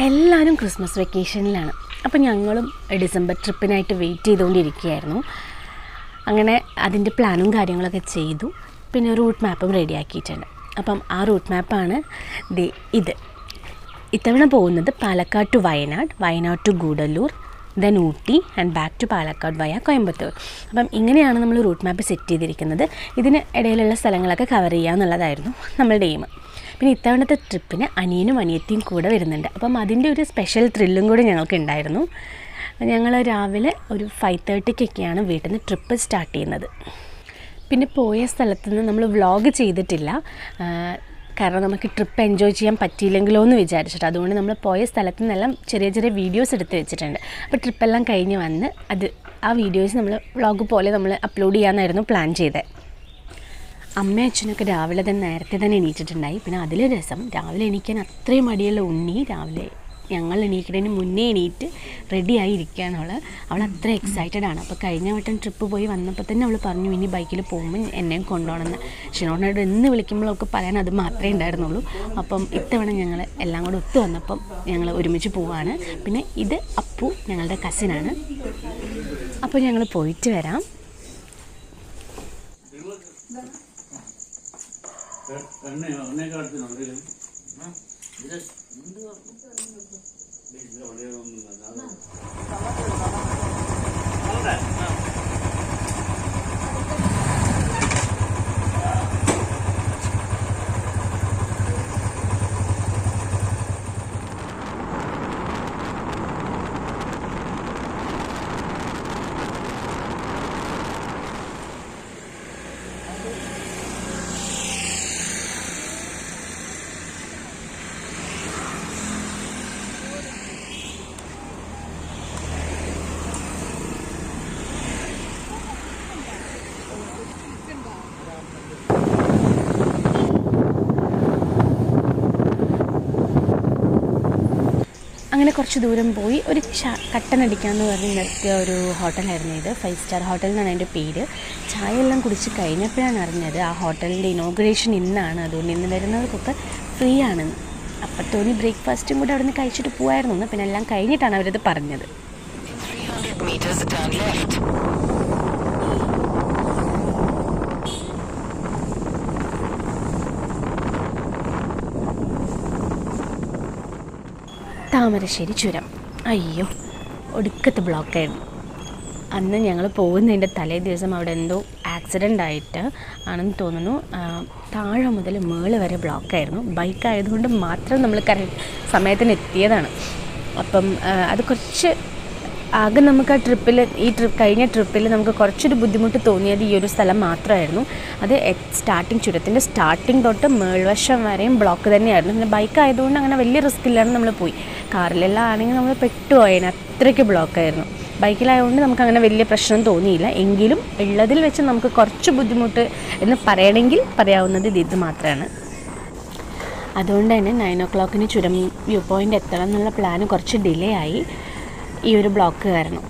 എല്ലാവരും ക്രിസ്മസ് വെക്കേഷനിലാണ്. അപ്പോൾ ഞങ്ങളും ഡിസംബർ ട്രിപ്പിനായിട്ട് വെയിറ്റ് ചെയ്തുകൊണ്ടിരിക്കുകയായിരുന്നു. അങ്ങനെ അതിൻ്റെ പ്ലാനും കാര്യങ്ങളൊക്കെ ചെയ്തു. പിന്നെ റൂട്ട് മാപ്പും റെഡിയാക്കിയിട്ടുണ്ട്. അപ്പം ആ റൂട്ട് മാപ്പാണ് ഇത്. ഇത്തവണ പോകുന്നത് Palakkad to Wayanad, Wayanad to Gudalur, then Ooty and back to Palakkad via Coimbatore. അപ്പം ഇങ്ങനെയാണ് നമ്മൾ റൂട്ട് മാപ്പ് സെറ്റ് ചെയ്തിരിക്കുന്നത്. ഇതിന് ഇടയിലുള്ള സ്ഥലങ്ങളൊക്കെ കവർ ചെയ്യുക എന്നുള്ളതായിരുന്നു നമ്മളുടെ എയിം. പിന്നെ ഇത്തവണത്തെ ട്രിപ്പിന് അനിയനും അനിയത്തിയും കൂടെ വരുന്നുണ്ട്. അപ്പം അതിൻ്റെ ഒരു സ്പെഷ്യൽ ത്രില്ലും കൂടി ഞങ്ങൾക്ക് ഉണ്ടായിരുന്നു. ഞങ്ങൾ രാവിലെ ഒരു 5:30-ക്കൊക്കെയാണ് വീട്ടിൽ നിന്ന് ട്രിപ്പ് സ്റ്റാർട്ട് ചെയ്യുന്നത്. പിന്നെ പോയ സ്ഥലത്ത് നിന്ന് നമ്മൾ വ്ളോഗ് ചെയ്തിട്ടില്ല, കാരണം നമുക്ക് ട്രിപ്പ് എൻജോയ് ചെയ്യാൻ പറ്റിയില്ലെങ്കിലോ എന്ന് വിചാരിച്ചിട്ട്. അതുകൊണ്ട് നമ്മൾ പോയ സ്ഥലത്തു നിന്നെല്ലാം ചെറിയ ചെറിയ വീഡിയോസ് എടുത്ത് വെച്ചിട്ടുണ്ട്. അപ്പോൾ ട്രിപ്പെല്ലാം കഴിഞ്ഞ് വന്ന് ആ വീഡിയോസ് നമ്മൾ വ്ളോഗ് പോലെ നമ്മൾ അപ്ലോഡ് ചെയ്യാമെന്നായിരുന്നു പ്ലാൻ ചെയ്തത്. അമ്മയും അച്ഛനൊക്കെ രാവിലെ നേരത്തെ തന്നെ എണീറ്റിട്ടുണ്ടായി. പിന്നെ അതിൽ രസം, രാവിലെ എണീക്കാൻ അത്രയും മടിയുള്ള ഉണ്ണി രാവിലെ ഞങ്ങൾ എണീക്കുന്നതിന് മുന്നേ എണീറ്റ് റെഡിയായി ഇരിക്കുകയാണ്. അവൾ അത്ര എക്സൈറ്റഡ് ആണ്. അപ്പോൾ കഴിഞ്ഞ വട്ടം ട്രിപ്പ് പോയി വന്നപ്പോൾ തന്നെ അവൾ പറഞ്ഞു ഇനി ബൈക്കിൽ പോകുമ്പോൾ എന്നെയും കൊണ്ടുപോകണമെന്ന്. ഷിനോടിനോട് എന്ന് വിളിക്കുമ്പോഴൊക്കെ പറയാൻ അത് മാത്രമേ ഉണ്ടായിരുന്നുള്ളൂ. അപ്പം ഇത്തവണ ഞങ്ങൾ എല്ലാം കൂടെ ഒത്തു വന്നപ്പം ഞങ്ങൾ ഒരുമിച്ച് പോവാണ്. പിന്നെ ഇത് അപ്പു ഞങ്ങളുടെ കസിനാണ്. അപ്പോൾ ഞങ്ങൾ പോയിട്ട് വരാം. അങ്ങനെ കുറച്ച് ദൂരം പോയി ഒരു കട്ടനടിക്കാമെന്ന് പറഞ്ഞ് നിർത്തിയ ഒരു ഹോട്ടലായിരുന്നു ഇത്. 5 സ്റ്റാർ ഹോട്ടൽ എന്നാണ് അതിൻ്റെ പേര്. ചായ എല്ലാം കുടിച്ച് കഴിഞ്ഞപ്പോഴാണ് അറിഞ്ഞത് ആ ഹോട്ടലിൻ്റെ ഇനോഗ്രേഷൻ ഇന്നാണ്, അതുകൊണ്ട് ഇന്ന് വരുന്നവർക്കൊക്കെ ഫ്രീ ആണെന്ന്. അപ്പം തോന്നി ബ്രേക്ക്ഫാസ്റ്റും കൂടെ അവിടെ നിന്ന് കഴിച്ചിട്ട് പോകായിരുന്നു. പിന്നെ എല്ലാം കഴിഞ്ഞിട്ടാണ് അവരത് പറഞ്ഞത്. താമരശ്ശേരി ചുരം, അയ്യോ ഒടുക്കത്തെ ബ്ലോക്കായിരുന്നു. അന്ന് ഞങ്ങൾ പോകുന്നതിൻ്റെ തലേ ദിവസം അവിടെ എന്തോ ആക്സിഡൻ്റ് ആയിട്ട് ആണെന്ന് തോന്നുന്നു. താഴെ മുതൽ മേള് വരെ ബ്ലോക്കായിരുന്നു. ബൈക്കായതുകൊണ്ട് മാത്രം നമ്മൾ സമയത്തിന് എത്തിയതാണ്. അപ്പം അത് കുറച്ച് ആകെ നമുക്ക് ആ ട്രിപ്പിൽ കഴിഞ്ഞ ട്രിപ്പിൽ നമുക്ക് കുറച്ചൊരു ബുദ്ധിമുട്ട് തോന്നിയത് ഈ ഒരു സ്ഥലം മാത്രമായിരുന്നു. അത് ചുരത്തിൻ്റെ സ്റ്റാർട്ടിങ് തൊട്ട് മേൾവശം വരെയും ബ്ലോക്ക് തന്നെയായിരുന്നു. പിന്നെ ബൈക്ക് ആയതുകൊണ്ട് അങ്ങനെ വലിയ റിസ്ക് ഇല്ലാതെ നമ്മൾ പോയി. കാറിലെല്ലാം ആണെങ്കിൽ നമ്മൾ പെട്ടുപോയതിന് അത്രയ്ക്ക് ബ്ലോക്കായിരുന്നു. ബൈക്കിലായതുകൊണ്ട് നമുക്ക് അങ്ങനെ വലിയ പ്രശ്നം തോന്നിയില്ല. എങ്കിലും ഉള്ളതിൽ വെച്ച് നമുക്ക് കുറച്ച് ബുദ്ധിമുട്ട് എന്ന് പറയണമെങ്കിൽ പറയാവുന്നത് ഇത് മാത്രമാണ്. അതുകൊണ്ട് തന്നെ 9 o'clock ചുരം വ്യൂ പോയിൻ്റ് എത്തണം എന്നുള്ള പ്ലാന് കുറച്ച് ഡിലേ ആയി ഈ ഒരു ബ്ലോക്ക് കാരണം.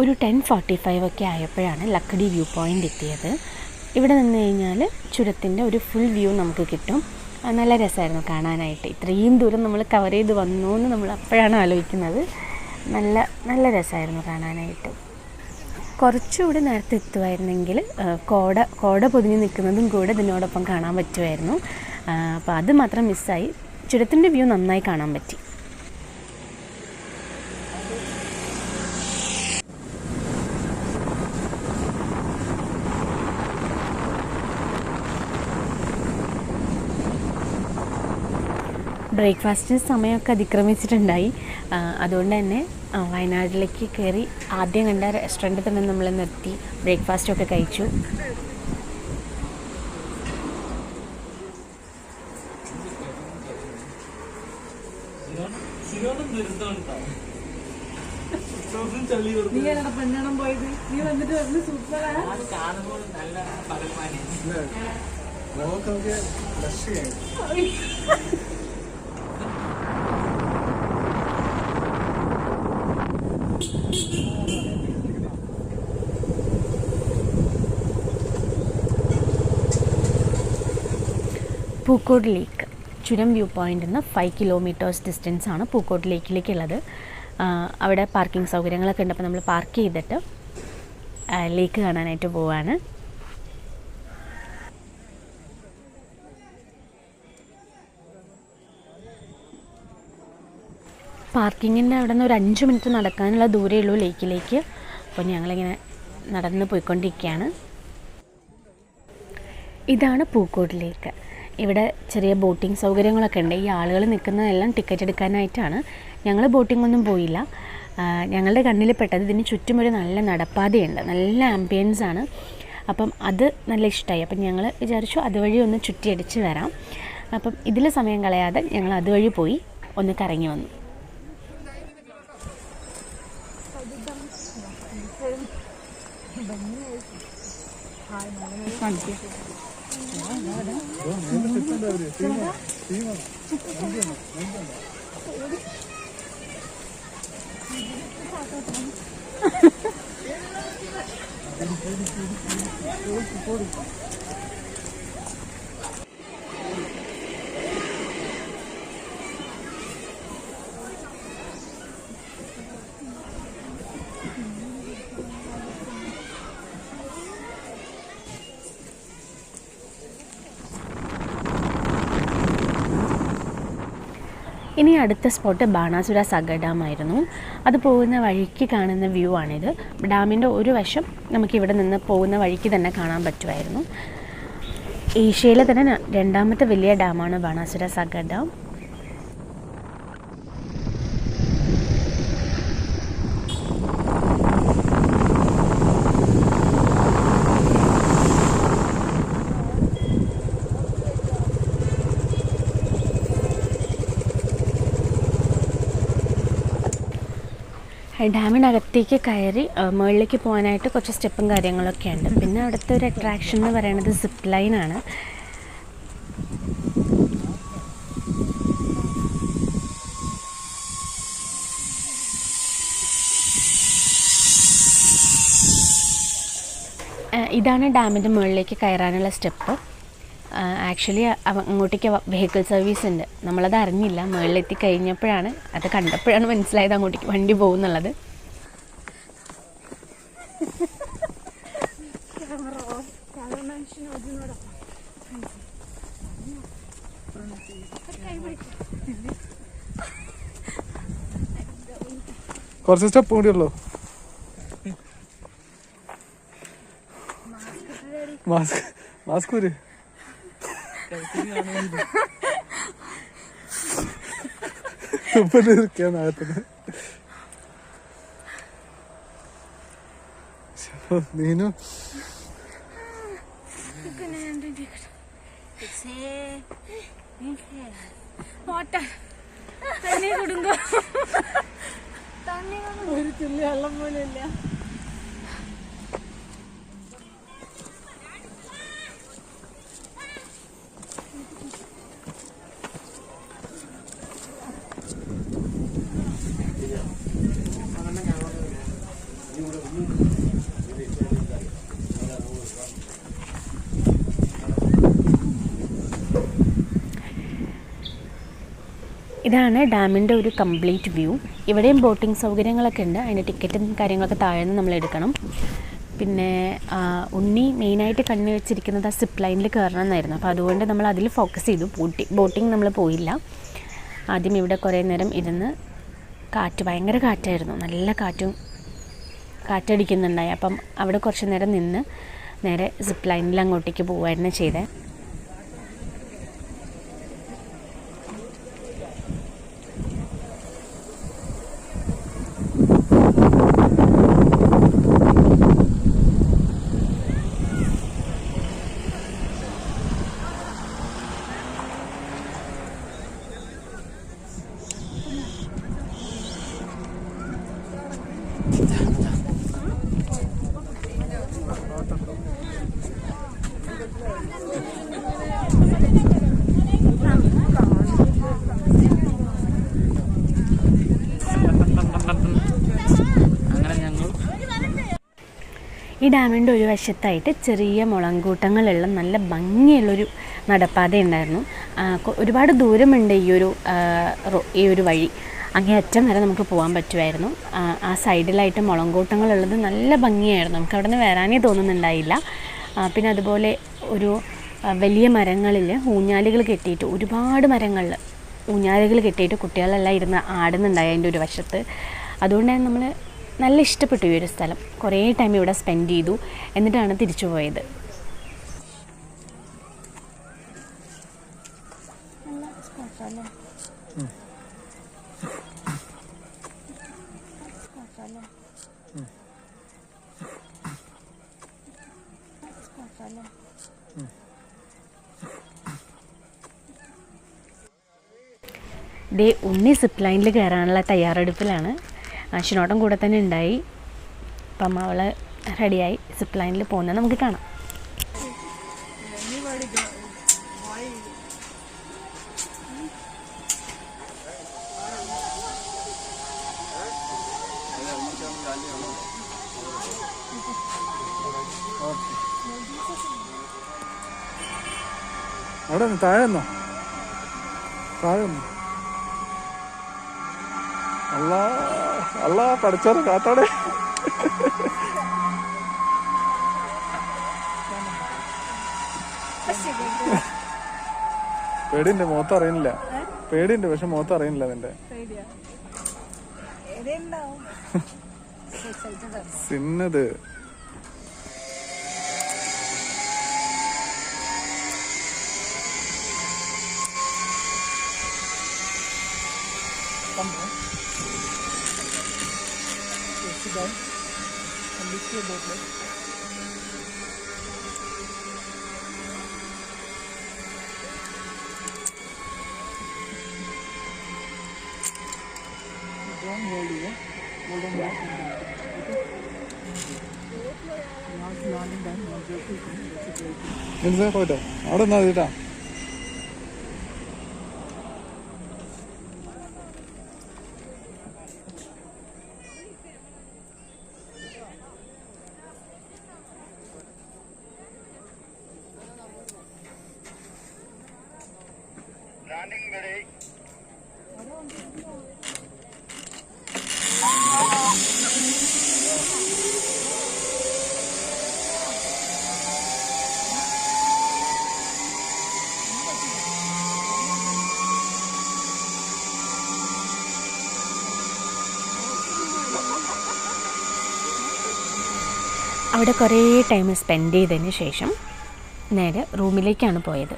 ഒരു 10:45 ഒക്കെ ആയപ്പോഴാണ് ലക്കിടി വ്യൂ പോയിൻ്റ് എത്തിയത്. ഇവിടെ നിന്ന് കഴിഞ്ഞാൽ ചുരത്തിൻ്റെ ഒരു ഫുൾ വ്യൂ നമുക്ക് കിട്ടും. നല്ല രസമായിരുന്നു കാണാനായിട്ട്. ഇത്രയും ദൂരം നമ്മൾ കവർ ചെയ്ത് വന്നു എന്ന് നമ്മൾ അപ്പോഴാണ് ആലോചിക്കുന്നത്. നല്ല രസമായിരുന്നു കാണാനായിട്ട്. കുറച്ചുകൂടി നേരത്തെ എത്തുമായിരുന്നെങ്കിൽ കോട പൊതിഞ്ഞ് നിൽക്കുന്നതും കൂടെ ഇതിനോടൊപ്പം കാണാൻ പറ്റുമായിരുന്നു. അപ്പോൾ അത് മാത്രം മിസ്സായി. ചുരത്തിൻ്റെ വ്യൂ നന്നായി കാണാൻ പറ്റി. ബ്രേക്ക്ഫാസ്റ്റിന് സമയമൊക്കെ അതിക്രമിച്ചിട്ടുണ്ടായി. അതുകൊണ്ട് തന്നെ വയനാട്ടിലേക്ക് കയറി ആദ്യം കണ്ട റെസ്റ്റോറൻറ്റിൽ തന്നെ നമ്മൾ നിർത്തി ബ്രേക്ക്ഫാസ്റ്റൊക്കെ കഴിച്ചു. പൂക്കോട് ലേക്ക് ചുരം വ്യൂ പോയിൻ്റിൽ നിന്ന് 5 കിലോമീറ്റേഴ്സ് ഡിസ്റ്റൻസാണ് പൂക്കോട് ലേക്കിലേക്കുള്ളത്. അവിടെ പാർക്കിംഗ് സൗകര്യങ്ങളൊക്കെ ഉണ്ട്. അപ്പോൾ നമ്മൾ പാർക്ക് ചെയ്തിട്ട് ലേക്ക് കാണാനായിട്ട് പോവാണ്. പാർക്കിങ്ങിൻ്റെ അവിടെ നിന്ന് ഒരു 5 മിനിറ്റ് നടക്കാനുള്ള ദൂരമേ ഉള്ളൂ ലേക്കിലേക്ക്. അപ്പോൾ ഞങ്ങളിങ്ങനെ നടന്ന് പോയിക്കൊണ്ടിരിക്കുകയാണ്. ഇതാണ് പൂക്കോട് ലേക്ക്. ഇവിടെ ചെറിയ ബോട്ടിംഗ് സൗകര്യങ്ങളൊക്കെ ഉണ്ട്. ഈ ആളുകൾ നിൽക്കുന്നതെല്ലാം ടിക്കറ്റ് എടുക്കാനായിട്ടാണ്. ഞങ്ങൾ ബോട്ടിംഗ് ഒന്നും പോയില്ല. ഞങ്ങളുടെ കണ്ണിൽ പെട്ടത് ഇതിന് ചുറ്റുമൊരു നല്ല നടപ്പാതയുണ്ട്, നല്ല ആംബിയൻസ് ആണ്. അപ്പം അത് നല്ല ഇഷ്ടമായി. അപ്പം ഞങ്ങൾ വിചാരിച്ചു അതുവഴി ഒന്ന് ചുറ്റിയടിച്ച് വരാം. അപ്പം ഇതിൽ സമയം കളയാതെ ഞങ്ങൾ അതുവഴി പോയി ഒന്ന് കറങ്ങി വന്നു. ഇനി അടുത്ത സ്പോട്ട് ബാണാസുര സാഗർ ഡാം ആയിരുന്നു. അത് പോകുന്ന വഴിക്ക് കാണുന്ന വ്യൂ ആണിത്. ഡാമിൻ്റെ ഒരു വശം നമുക്കിവിടെ നിന്ന് പോകുന്ന വഴിക്ക് തന്നെ കാണാൻ പറ്റുമായിരുന്നു. ഏഷ്യയിലെ തന്നെ 2ാമത്തെ വലിയ ഡാമാണ് ബാണാസുര സാഗർ ഡാം. ഡാമിനകത്തേക്ക് കയറി മുകളിലേക്ക് പോകാനായിട്ട് കുറച്ച് സ്റ്റെപ്പും കാര്യങ്ങളൊക്കെ ഉണ്ട്. പിന്നെ അവിടുത്തെ ഒരു അട്രാക്ഷൻ എന്ന് പറയുന്നത് സിപ്പ് ലൈനാണ്. ഇതാണ് ഡാമിൻ്റെ മുകളിലേക്ക് കയറാനുള്ള സ്റ്റെപ്പ്. ആക്ച്വലി അങ്ങോട്ടേക്ക് വെഹിക്കിൾ സർവീസ് ഉണ്ട്. നമ്മളത് അറിഞ്ഞില്ല. മുകളിലെത്തി കഴിഞ്ഞപ്പോഴാണ്, അത് കണ്ടപ്പോഴാണ് മനസ്സിലായത് അങ്ങോട്ടേക്ക് വണ്ടി പോകുന്നുള്ളത്. കുറച്ച് സ്റ്റെപ്പ് കൂടിയുള്ളൂ. മാസ്ക് ഒരു നീനു ഒരു തുള്ളി വെള്ളം പോലും ഇല്ല. ഇതാണ് ഡാമിൻ്റെ ഒരു കംപ്ലീറ്റ് വ്യൂ. ഇവിടെയും ബോട്ടിംഗ് സൗകര്യങ്ങളൊക്കെ ഉണ്ട്. അതിൻ്റെ ടിക്കറ്റും കാര്യങ്ങളൊക്കെ താഴെ നിന്ന് നമ്മൾ എടുക്കണം. പിന്നെ ഉണ്ണി മെയിനായിട്ട് കണ്ണു വെച്ചിരിക്കുന്നത് ആ സിപ്പ് ലൈനിൽ കയറണം എന്നായിരുന്നു. അപ്പോൾ അതുകൊണ്ട് നമ്മൾ അതിൽ ഫോക്കസ് ചെയ്തു. ബോട്ടിംഗ് നമ്മൾ പോയില്ല. ആദ്യം ഇവിടെ കുറേ നേരം ഇരുന്ന് ഭയങ്കര കാറ്റായിരുന്നു, നല്ല കാറ്റടിക്കുന്നുണ്ടായി. അപ്പം അവിടെ കുറച്ച് നേരം നിന്ന് നേരെ സിപ്പ് ലൈനിൽ അങ്ങോട്ടേക്ക് പോവുകയായിരുന്നു ചെയ്തത്. ഡാമിൻ്റെ ഒരു വശത്തായിട്ട് ചെറിയ മുളങ്കൂട്ടങ്ങളുള്ള നല്ല ഭംഗിയുള്ളൊരു നടപ്പാത ഉണ്ടായിരുന്നു. ഒരുപാട് ദൂരമുണ്ട് ഈ ഒരു വഴി. അങ്ങേ അറ്റം വരെ നമുക്ക് പോകാൻ പറ്റുമായിരുന്നു. ആ സൈഡിലായിട്ട് മുളങ്കൂട്ടങ്ങളുള്ളത് നല്ല ഭംഗിയായിരുന്നു. നമുക്ക് അവിടെ നിന്ന് വരാനേ തോന്നുന്നുണ്ടായില്ല. പിന്നെ അതുപോലെ ഒരു വലിയ മരങ്ങളിൽ ഊഞ്ഞാലുകൾ കെട്ടിയിട്ട്, ഒരുപാട് മരങ്ങളിൽ ഊഞ്ഞാലുകൾ കെട്ടിയിട്ട് കുട്ടികളെല്ലാം ഇരുന്ന് ആടുന്നുണ്ടായി അതിൻ്റെ ഒരു വശത്ത്. അതുകൊണ്ട് തന്നെ നമ്മൾ നല്ല ഇഷ്ടപ്പെട്ടു ഈ ഒരു സ്ഥലം. കുറേ ടൈം ഇവിടെ സ്പെൻഡ് ചെയ്തു. എന്നിട്ടാണ് തിരിച്ചു പോയത്. ഉണ്ണി സിപ്പ് ലൈനിൽ കയറാനുള്ള തയ്യാറെടുപ്പിലാണ്. അശ്വിനോട്ടം കൂടെ തന്നെ ഉണ്ടായി. അപ്പം അവൾ റെഡിയായി സിപ്പ് ലൈനിൽ പോകുന്നത് നമുക്ക് കാണാം. അവിടെ താഴെ അല്ലാ പഠിച്ചോളെ കാത്തോടെ. പേടിയുണ്ട്, മുഖത്ത് അറിയുന്നില്ല. പേടിയുണ്ട്, പക്ഷെ മുഖത്ത് അറിയുന്നില്ല അതിന്റെ. സിന്നത് പോയിട്ടോ അവിടെ നിന്നാ ചേട്ടാ. അവിടെ കുറേ ടൈം സ്പെൻഡ് ചെയ്തതിന് ശേഷം നേരെ റൂമിലേക്കാണ് പോയത്.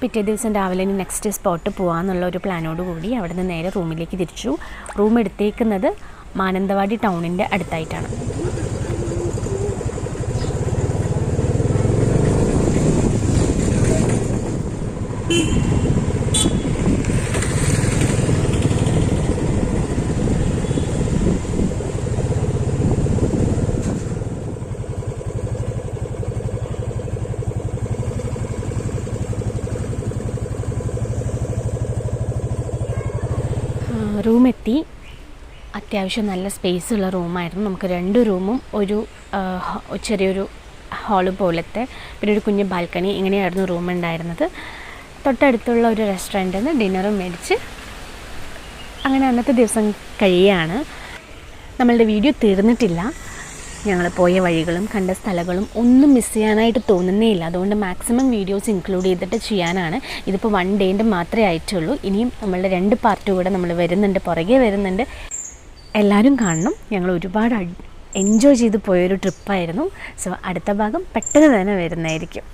പിറ്റേ ദിവസം രാവിലെ നെക്സ്റ്റ് സ്പോട്ട് പോകാമെന്നുള്ള ഒരു പ്ലാനോട് കൂടി അവിടെ നിന്ന് നേരെ റൂമിലേക്ക് തിരിച്ചു. റൂം എടുത്തേക്കുന്നത് മാനന്തവാടി ടൗണിൻ്റെ അടുത്തായിട്ടാണ്. റൂമെത്തി. അത്യാവശ്യം നല്ല സ്പേസ് ഉള്ള റൂമായിരുന്നു. നമുക്ക് 2 റൂമും ഒരു ചെറിയൊരു ഹാള് പോലത്തെ, പിന്നെ ഒരു കുഞ്ഞ് ബാൽക്കണി, ഇങ്ങനെയായിരുന്നു റൂം ഉണ്ടായിരുന്നത്. തൊട്ടടുത്തുള്ള ഒരു റെസ്റ്റോറൻറ്റിൽ നിന്ന് ഡിന്നറും മേടിച്ച് അങ്ങനെ അന്നത്തെ ദിവസം കഴിയുകയാണ്. നമ്മളുടെ വീഡിയോ തീർന്നിട്ടില്ല. ഞങ്ങൾ പോയ വഴികളും കണ്ട സ്ഥലങ്ങളും ഒന്നും മിസ് ചെയ്യാനായിട്ട് തോന്നുന്നേ ഇല്ല. അതുകൊണ്ട് മാക്സിമം വീഡിയോസ് ഇൻക്ലൂഡ് ചെയ്തിട്ട് ചെയ്യാനാണ്. ഇതിപ്പോൾ 1 ഡേൻ്റെ മാത്രമേ ആയിട്ടുള്ളൂ. ഇനിയും നമ്മളുടെ 2 പാർട്ട് കൂടെ നമ്മൾ പുറകെ വരുന്നുണ്ട്. എല്ലാവരും കാണണം. ഞങ്ങൾ ഒരുപാട് എൻജോയ് ചെയ്ത് പോയൊരു ട്രിപ്പായിരുന്നു. സോ അടുത്ത ഭാഗം പെട്ടെന്ന് തന്നെ വരുന്നതായിരിക്കും.